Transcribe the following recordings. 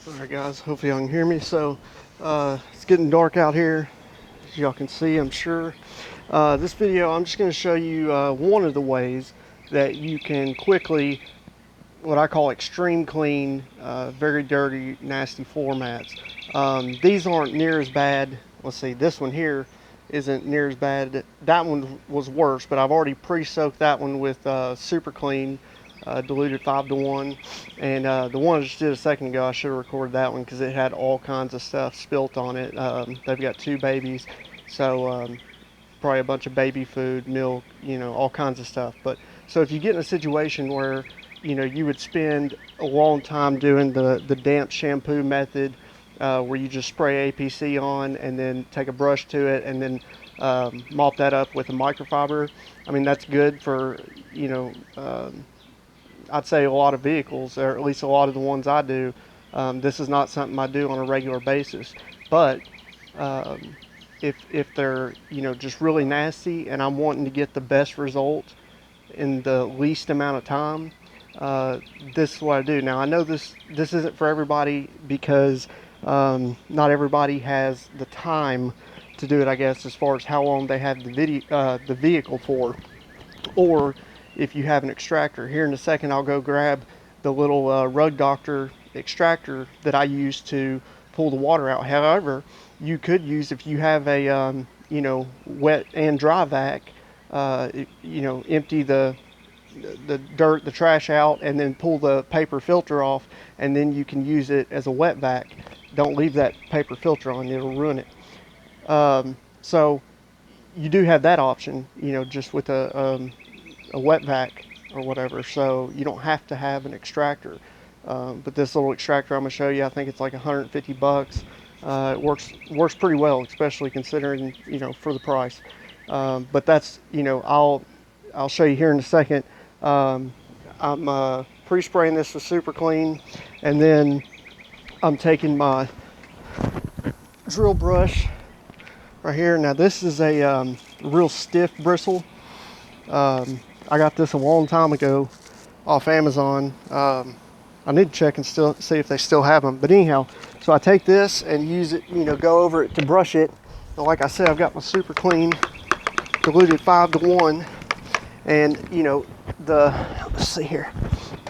Alright guys, hopefully y'all can hear me. So it's getting dark out here, as y'all can see, I'm sure. This video, I'm just going to show you one of the ways that you can quickly, what I call extreme clean, very dirty, nasty floor mats. These aren't near as bad. Let's see, this one here isn't near as bad. That one was worse, but I've already pre-soaked that one with Super Clean, diluted 5-to-1. And the one I just did a second ago, I should have recorded that one because it had all kinds of stuff spilt on it. They've got 2 babies, so probably a bunch of baby food, milk, all kinds of stuff. But so if you get in a situation where you would spend a long time doing the damp shampoo method, where you just spray APC on and then take a brush to it and then mop that up with a microfiber. I mean, that's good for I'd say a lot of vehicles, or at least a lot of the ones I do. This is not something I do on a regular basis, but if they're just really nasty and I'm wanting to get the best result in the least amount of time, this is what I do. Now I know this isn't for everybody because not everybody has the time to do it, I guess, as far as how long they have the vehicle for, or if you have an extractor. Here in a second I'll go grab the little Rug Doctor extractor that I use to pull the water out. However, you could use, if you have a wet and dry vac, empty the dirt, the trash out, and then pull the paper filter off, and then you can use it as a wet vac. Don't leave that paper filter on, it'll ruin it. So you do have that option, just with a wet vac or whatever, so you don't have to have an extractor. But this little extractor I'm going to show you, I think it's like 150 bucks. It works pretty well, especially considering for the price. But that's I'll show you here in a second. I'm pre-spraying this with Super Clean, and then I'm taking my drill brush right here. Now this is a real stiff bristle. I got this a long time ago off Amazon. I need to check and see if they still have them. But anyhow, so I take this and use it, go over it to brush it. And like I said, I've got my Super Clean diluted 5-to-1, and let's see here,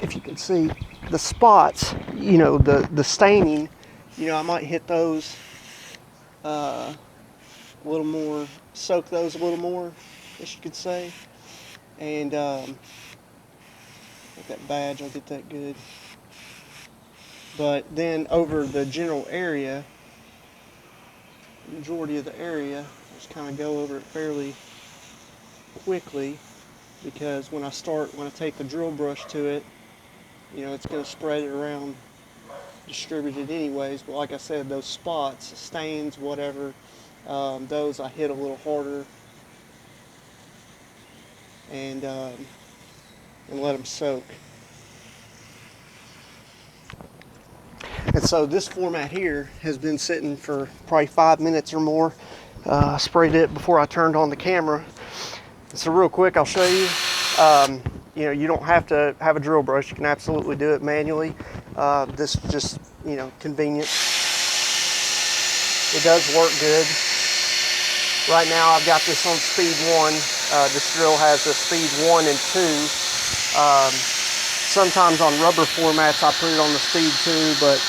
if you can see the spots, the staining, I might hit those a little more, soak those a little more, as you could say. And with that badge, I'll get that good. But then over the general area, majority of the area, just kind of go over it fairly quickly, because when I take the drill brush to it, it's going to spread it around, distribute it anyways. But like I said, those spots, stains, whatever, those I hit a little harder, and let them soak. And so this format here has been sitting for probably 5 minutes or more. I sprayed it before I turned on the camera. So real quick, I'll show you. You don't have to have a drill brush. You can absolutely do it manually. This is just, convenient. It does work good. Right now I've got this on speed 1. This drill has a speed 1 and 2. Sometimes on rubber formats I put it on the speed 2, but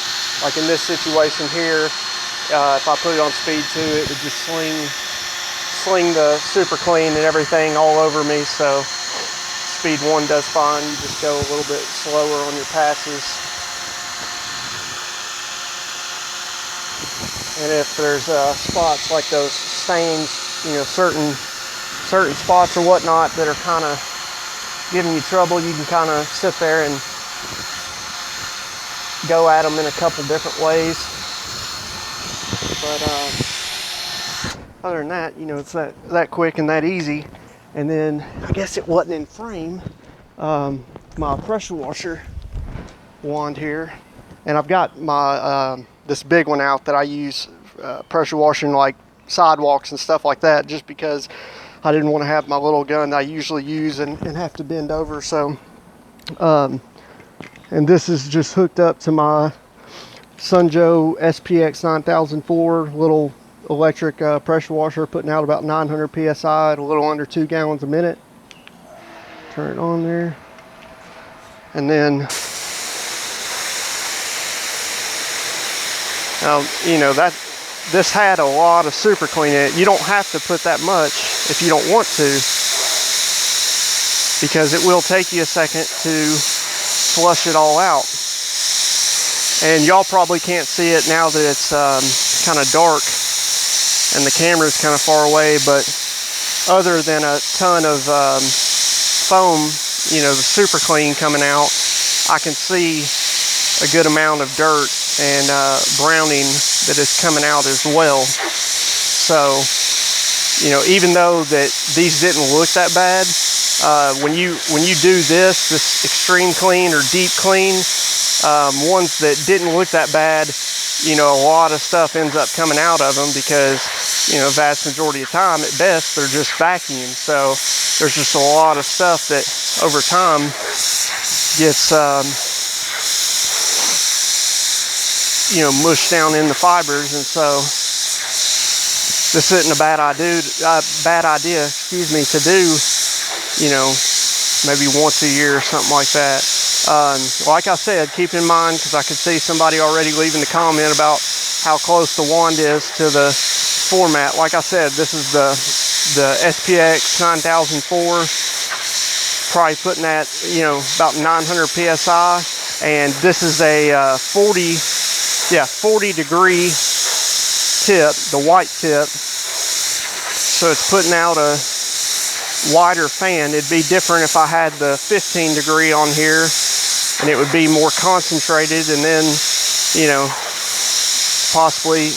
like in this situation here, if I put it on speed 2, it would just sling the Super Clean and everything all over me. So speed 1 does fine. You just go a little bit slower on your passes. And if there's spots like those stains, certain spots or whatnot that are kind of giving you trouble, you can kind of sit there and go at them in a couple different ways. But other than that, it's that quick and that easy. And then I guess it wasn't in frame, my pressure washer wand here, and I've got my this big one out that I use pressure washing like sidewalks and stuff like that, just because I didn't want to have my little gun that I usually use and have to bend over. So and this is just hooked up to my Sunjo SPX 9004 little electric pressure washer, putting out about 900 psi at a little under 2 gallons a minute. Turn it on there, and then you know that this had a lot of super clean in it. You don't have to put that much if you don't want to, because it will take you a second to flush it all out. And y'all probably can't see it now that it's kind of dark and the camera's kind of far away, but other than a ton of foam, you know, the super clean coming out, I can see a good amount of dirt and browning that is coming out as well. So, you know, even though that these didn't look that bad, when you do this extreme clean or deep clean, ones that didn't look that bad, you know, a lot of stuff ends up coming out of them because, you know, vast majority of the time at best they're just vacuumed. So there's just a lot of stuff that over time gets you know, mushed down in the fibers. And so this isn't a bad idea, excuse me, to do, you know, maybe once a year or something like that. Like I said, keep in mind, because I could see somebody already leaving the comment about how close the wand is to the format. Like I said, this is the SPX 9004, probably putting at, you know, about 900 psi, and this is a 40 degree tip, the white tip, so it's putting out a wider fan. It'd be different if I had the 15 degree on here, and it would be more concentrated, and then, you know, possibly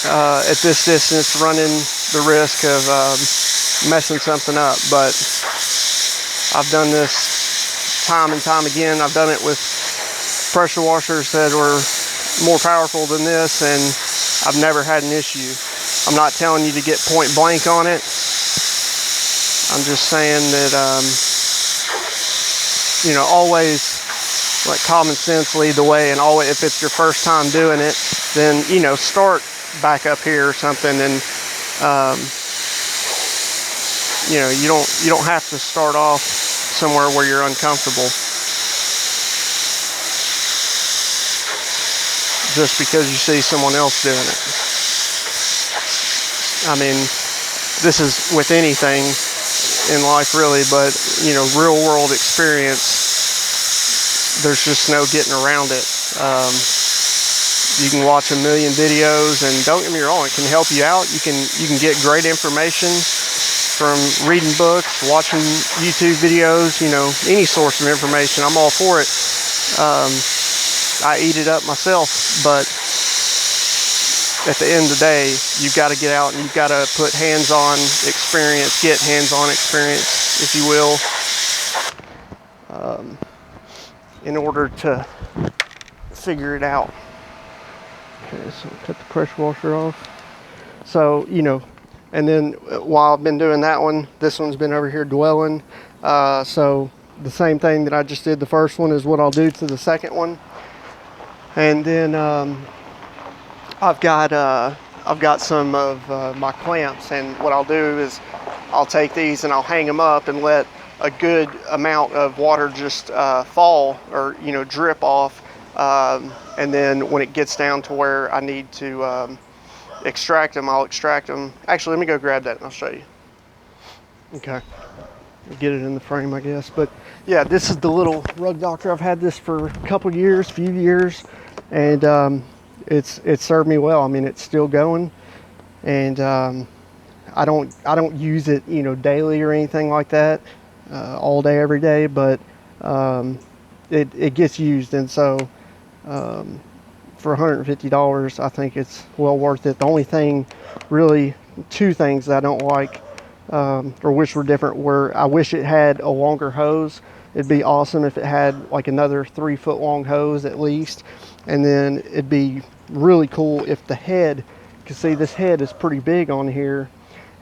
at this distance running the risk of messing something up. But I've done this time and time again. I've done it with pressure washers that were more powerful than this, and I've never had an issue. I'm not telling you to get point blank on it. I'm just saying that, you know, always let common sense lead the way, and always, if it's your first time doing it, then, you know, start back up here or something, and you know, you don't have to start off somewhere where you're uncomfortable just because you see someone else doing it. I mean, this is with anything in life really, but, you know, real world experience, there's just no getting around it. You can watch a million videos, and don't get me wrong, it can help you out. You can get great information from reading books, watching YouTube videos, you know, any source of information. I'm all for it. I eat it up myself, but at the end of the day, you've got to get out and you've got to put hands-on experience, get hands-on experience, if you will, in order to figure it out. Okay, so cut the pressure washer off. So, you know, and then while I've been doing that one, this one's been over here dwelling. So the same thing that I just did the first one is what I'll do to the second one. And then I've got some of my clamps, and what I'll do is I'll take these and I'll hang them up and let a good amount of water just fall, or, you know, drip off. And then when it gets down to where I need to extract them, I'll extract them. Actually, let me go grab that and I'll show you. Okay, get it in the frame, I guess. But yeah, this is the little Rug Doctor. I've had this for a few years, and it's served me well. I mean, it's still going, and I don't use it, you know, daily or anything like that, all day every day, but it gets used, and so for $150, I think it's well worth it. The only thing, really, two things that I don't like, or wish were different, were I wish it had a longer hose. It'd be awesome if it had like another 3-foot long hose at least, and then it'd be really cool if the head, because see, this head is pretty big on here,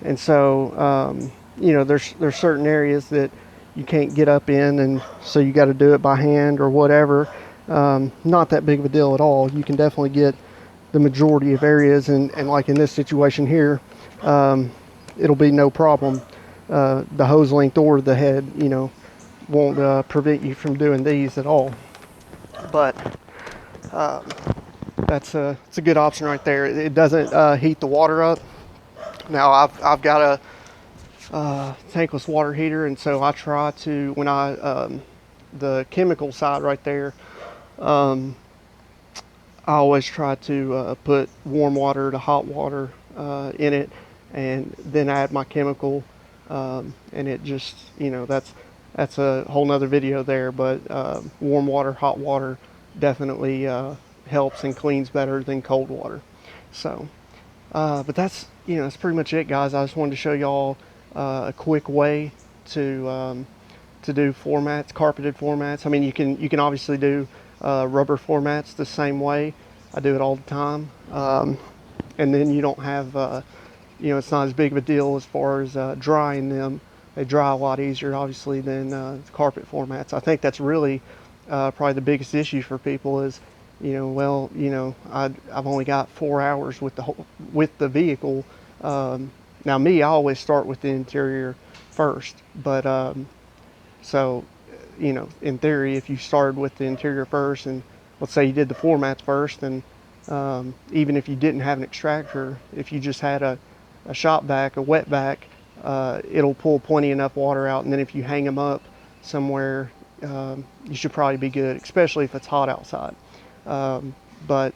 and so you know, there's certain areas that you can't get up in, and so you got to do it by hand or whatever. not that big of a deal at all. You can definitely get the majority of areas, and like in this situation here, it'll be no problem. The hose length or the head, you know, won't prevent you from doing these at all. But it's a good option right there. It doesn't heat the water up. Now I've got a tankless water heater, and so I try to, when the chemical side right there, I always try to put warm water to hot water in it, and then add my chemical, and it just, you know, that's a whole nother video there. But warm water, hot water definitely helps and cleans better than cold water. So, but that's, you know, that's pretty much it, guys. I just wanted to show y'all a quick way to do floor mats, carpeted floor mats. I mean, you can obviously do rubber floor mats the same way. I do it all the time, and then you don't have, you know, it's not as big of a deal as far as drying them. They dry a lot easier, obviously, than carpet floor mats. I think that's really probably the biggest issue for people is, you know, well, you know, I've only got 4 hours with the vehicle. Now me, I always start with the interior first, but so, you know, in theory, if you started with the interior first, and let's say you did the floor mats first, and even if you didn't have an extractor, if you just had a shop vac, a wet vac, it'll pull plenty enough water out. And then if you hang them up somewhere, you should probably be good, especially if it's hot outside. But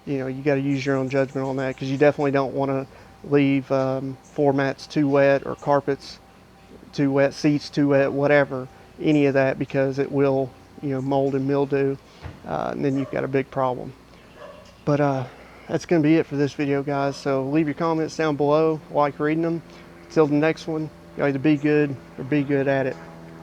you know, you got to use your own judgment on that, because you definitely don't want to leave floor mats too wet, or carpets too wet, seats too wet, whatever, any of that, because it will, you know, mold and mildew, and then you've got a big problem. But that's going to be it for this video, guys. So leave your comments down below. I like reading them. Until the next one, you either be good or be good at it.